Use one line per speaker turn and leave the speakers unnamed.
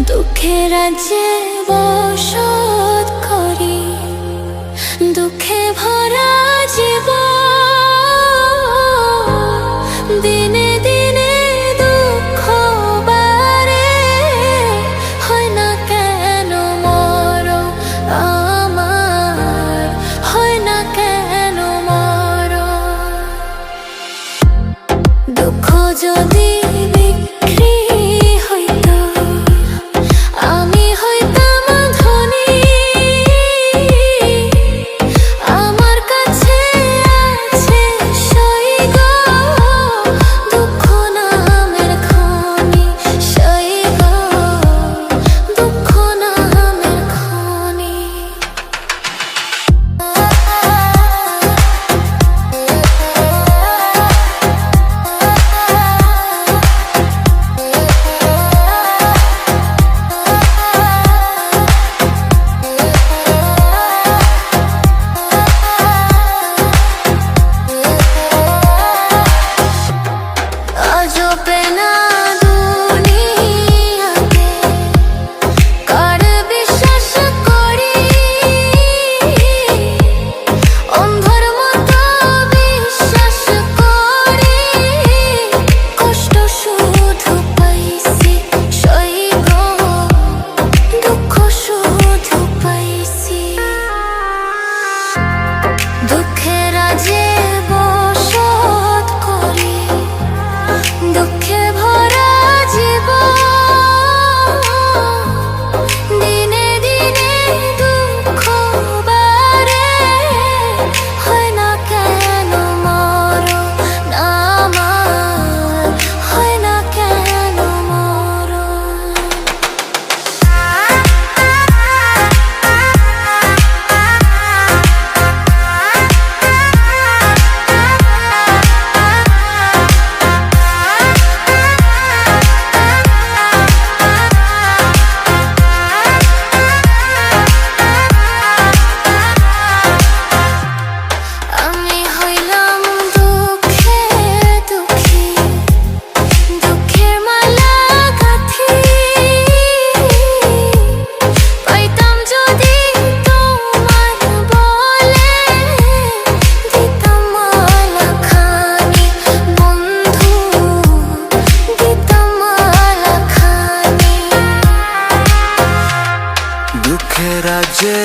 দুঃখের রাজ্যে বসত করি, দুঃখে ভরা জীবন। দিনে দিনে দুঃখ বাড়ে, হয় না কেন মরণ আমার, হয় না কেন মরণ। দুঃখ যদি বিক্রি হইতো, আমি হইতাম ধনী। আমার কাছে আছে সইগ দুঃখ নামের খনি, সইগ দুঃখ নামের খনি। আজবে না দুনিয়াতে কার বিশ্বাস করি, অন্ধর মতো বিশ্বাস করি। কষ্ট শুধু পাইছি সইগ দুঃখ শুধু পাইছি। দুঃখের রাজ্যে বসত করি, দুঃখে ভরা জীবন। দিনে দিনে দুঃখ বাড়ে, হয় না কেন মরণ আমার, হয় না কেন মরণ। আমি হইলাম দুঃখে দুঃখী, দুঃখের মালা গাঁথি। পাইতাম যদি তোমার বলে, দিতাম মালা খানি বন্ধু, দিতাম মালা খানি।
দুঃখের রাজ্যে